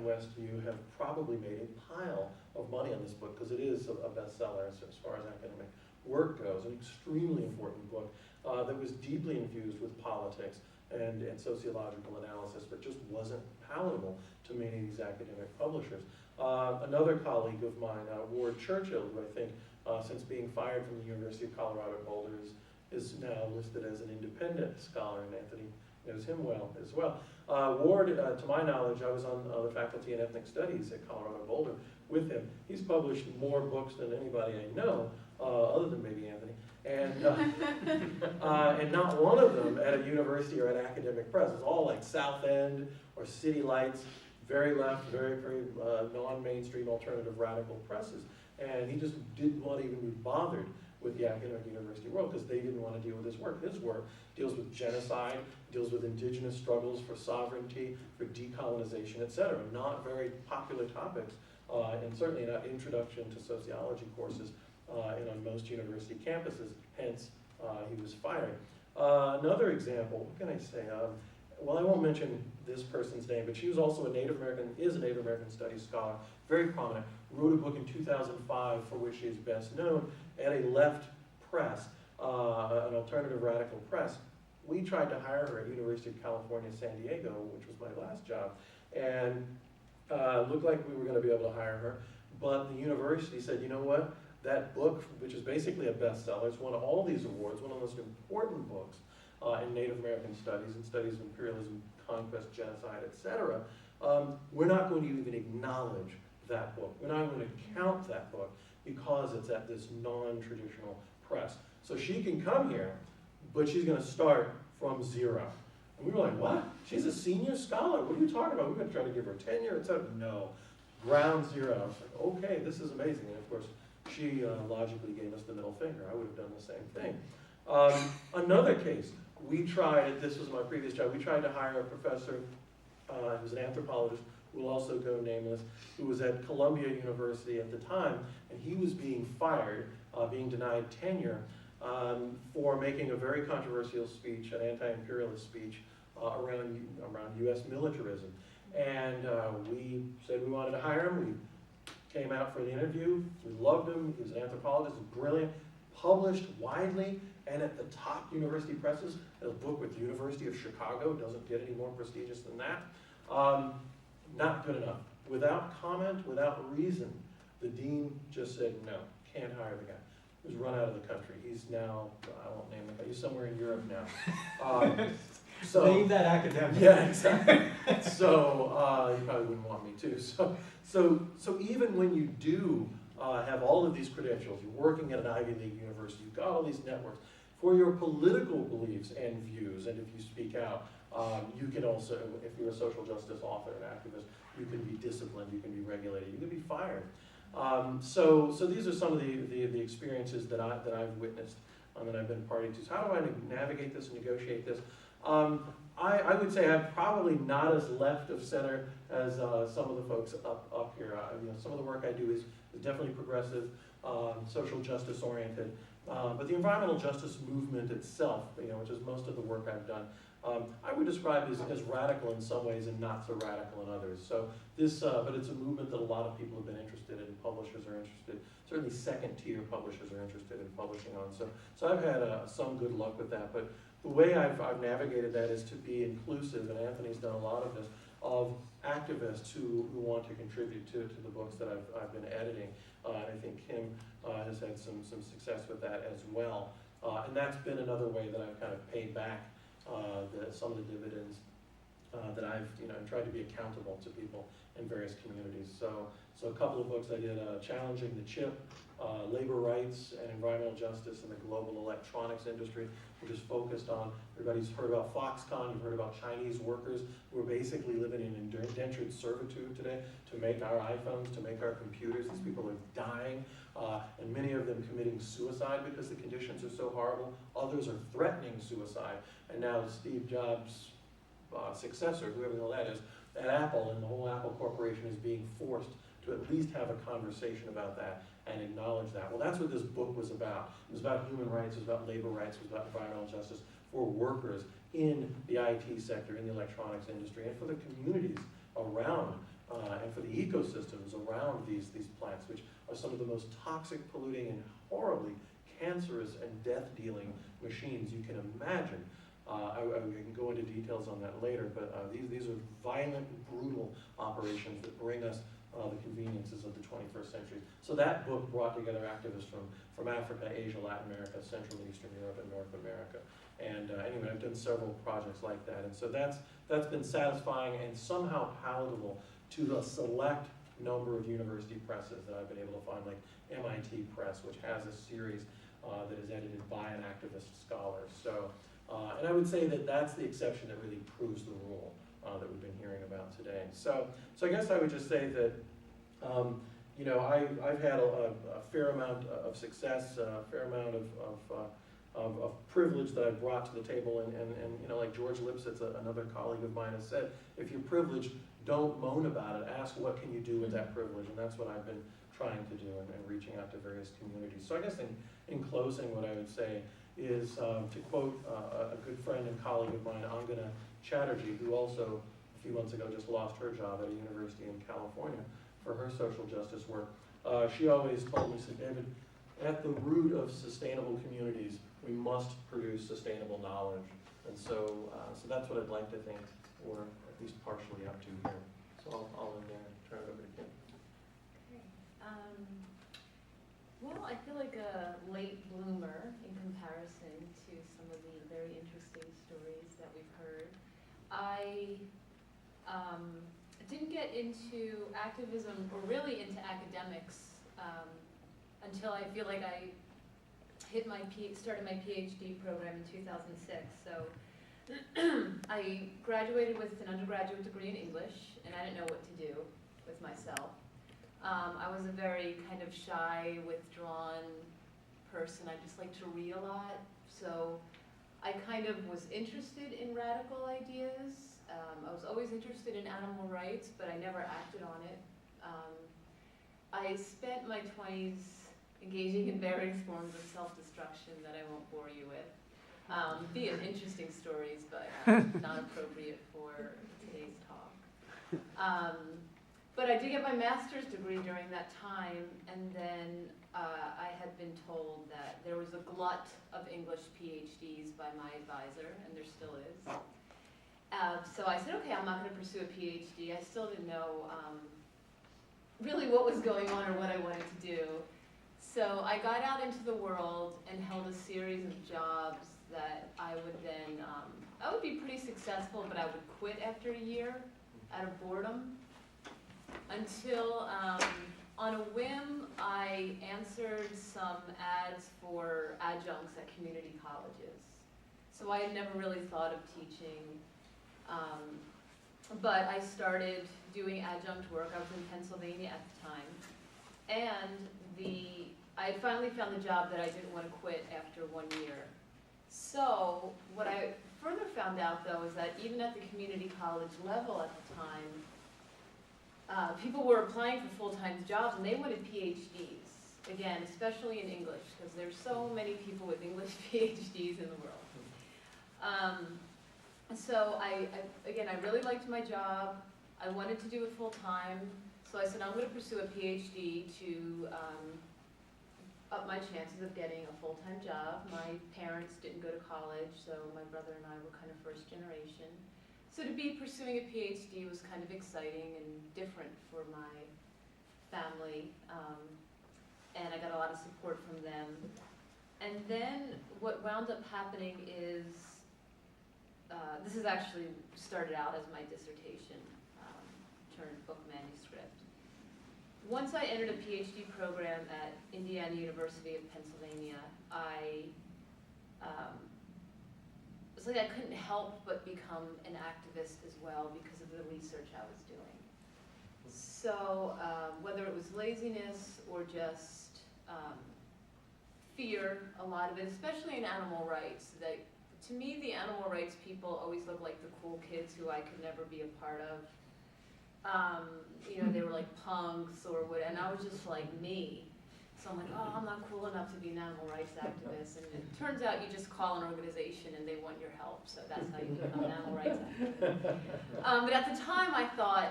and West, you have probably made a pile of money on this book because it is a bestseller as far as academic work goes, an extremely important book that was deeply infused with politics and sociological analysis, but just wasn't palatable to many of these academic publishers. Another colleague of mine, Ward Churchill, who I think since being fired from the University of Colorado at Boulder is now listed as an independent scholar, and Anthony knows him well as well. Ward, to my knowledge, I was on the faculty in ethnic studies at Colorado Boulder with him. He's published more books than anybody I know, other than maybe Anthony, and not one of them at a university or an academic press. It's all like South End or City Lights, very left, very non-mainstream alternative radical presses. And he just didn't want to even be bothered with the academic university world because they didn't want to deal with his work. His work deals with genocide, deals with indigenous struggles for sovereignty, for decolonization, etc. Not very popular topics, and certainly not introduction to sociology courses and on most university campuses. Hence, he was fired. Another example, what can I say? Well, I won't mention this person's name, but she was also is a Native American Studies scholar, very prominent, wrote a book in 2005 for which she is best known at a left press, an alternative radical press. We tried to hire her at University of California, San Diego, which was my last job, and looked like we were going to be able to hire her, but the university said, you know what, that book, which is basically a bestseller, it's won all these awards, one of the most important books in Native American studies and studies of imperialism, conquest, genocide, etc. We're not going to even acknowledge that book. We're not going to count that book because it's at this non-traditional press. So she can come here, but she's going to start from zero. And we were like, what? She's a senior scholar. What are you talking about? We're going to try to give her tenure, etc. No, ground zero. I was like, okay, this is amazing. And of course, she logically gave us the middle finger. I would have done the same thing. Another case, we tried, this was my previous job, we tried to hire a professor who was an anthropologist, who will also go nameless, who was at Columbia University at the time, and he was being fired, being denied tenure for making a very controversial speech, an anti-imperialist speech around U.S. militarism. And we said we wanted to hire him. We came out for the interview. We loved him. He was an anthropologist, brilliant, published widely and at the top university presses. A book with the University of Chicago, doesn't get any more prestigious than that. Not good enough. Without comment, without reason, the dean just said, no, can't hire the guy. He was run out of the country. He's now, I won't name the guy, he's somewhere in Europe now. So, name that academic. Yeah, exactly. So you probably wouldn't want me to. So even when you do have all of these credentials, you're working at an Ivy League university, you've got all these networks, for your political beliefs and views, and if you speak out, you can also, if you're a social justice author and activist, you can be disciplined, you can be regulated, you can be fired. So these are some of the experiences that I've witnessed and that I've been party to. So how do I navigate this and negotiate this? I would say I'm probably not as left of center as some of the folks up here. Some of the work I do is definitely progressive, social justice oriented, but the environmental justice movement itself, which is most of the work I've done, I would describe as radical in some ways and not so radical in others. So this, but it's a movement that a lot of people have been interested in. Publishers are interested. Certainly, second-tier publishers are interested in publishing on. So I've had some good luck with that. But the way I've navigated that is to be inclusive, and Anthony's done a lot of this, of activists who want to contribute to the books that I've been editing. And I think Kim has had some success with that as well. And that's been another way that I've kind of paid back some of the dividends that I've tried to be accountable to people in various communities. So a couple of books I did, Challenging the Chip, Labor Rights and Environmental Justice in the Global Electronics Industry, which is focused on, everybody's heard about Foxconn, you've heard about Chinese workers who are basically living in indentured servitude today to make our iPhones, to make our computers. These people are dying, and many of them committing suicide because the conditions are so horrible. Others are threatening suicide. And now Steve Jobs' successor, whoever the hell that is, at Apple, and the whole Apple Corporation is being forced to at least have a conversation about that and acknowledge that. Well, that's what this book was about. It was about human rights, it was about labor rights, it was about environmental justice for workers in the IT sector, in the electronics industry, and for the communities around and for the ecosystems around these plants, which are some of the most toxic, polluting, and horribly cancerous and death-dealing machines you can imagine. I can go into details on that later, but these are violent, brutal operations that bring us the conveniences of the 21st century. So that book brought together activists from Africa, Asia, Latin America, Central and Eastern Europe, and North America. And anyway, I've done several projects like that. And so that's been satisfying and somehow palatable to a select number of university presses that I've been able to find, like MIT Press, which has a series that is edited by an activist scholar. So, and I would say that that's the exception that really proves the rule that we've been hearing about today. So I guess I would just say that, you know, I've had a fair amount of success, a fair amount of privilege that I've brought to the table, and you know, like George Lipsitz, another colleague of mine, has said, if you're privileged, don't moan about it, ask what can you do with that privilege, and that's what I've been trying to do and reaching out to various communities. So I guess in closing, what I would say is to quote a good friend and colleague of mine, Angana Chatterjee, who also a few months ago just lost her job at a university in California for her social justice work. She always told me, said, David, at the root of sustainable communities, we must produce sustainable knowledge. And so, so that's what I'd like to think we're at least partially up to here. So I'll end there and turn it over to Kim. Okay. Well, I feel like a late bloomer in comparison to some of the very interesting stories that we've heard. I didn't get into activism or really into academics until I feel like I started my PhD program in 2006. So I graduated with an undergraduate degree in English, and I didn't know what to do with myself. I was a very kind of shy, withdrawn person. I just like to read a lot. So I kind of was interested in radical ideas. I was always interested in animal rights, but I never acted on it. I spent my 20s engaging in various forms of self-destruction that I won't bore you with. Be an interesting stories, but not appropriate for today's talk. But I did get my master's degree during that time, and then I had been told that there was a glut of English PhDs by my advisor, and there still is. So I said, okay, I'm not going to pursue a PhD. I still didn't know really what was going on or what I wanted to do. So I got out into the world and held a series of jobs that I would then, I would be pretty successful, but I would quit after a year out of boredom. Until on a whim, I answered some ads for adjuncts at community colleges. So I had never really thought of teaching, but I started doing adjunct work. I was in Pennsylvania at the time, and I finally found the job that I didn't want to quit after 1 year. So what I further found out, though, is that even at the community college level at the time, people were applying for full-time jobs, and they wanted PhDs. Again, especially in English, because there's so many people with English PhDs in the world. So I really liked my job. I wanted to do it full-time, so I said I'm going to pursue a PhD to up my chances of getting a full-time job. My parents didn't go to college, so my brother and I were kind of first generation. So to be pursuing a PhD was kind of exciting and different for my family, and I got a lot of support from them. And then what wound up happening is, this is actually started out as my dissertation turned book manuscript. Once I entered a PhD program at Indiana University of Pennsylvania, it's like I couldn't help but become an activist as well because of the research I was doing. So whether it was laziness or just fear, a lot of it, especially in animal rights, to me the animal rights people always look like the cool kids who I could never be a part of. You know, they were like punks or what, and I was just like me. So I'm like, oh, I'm not cool enough to be an animal rights activist. And it turns out you just call an organization and they want your help. So that's how you become an animal rights activist. But at the time I thought,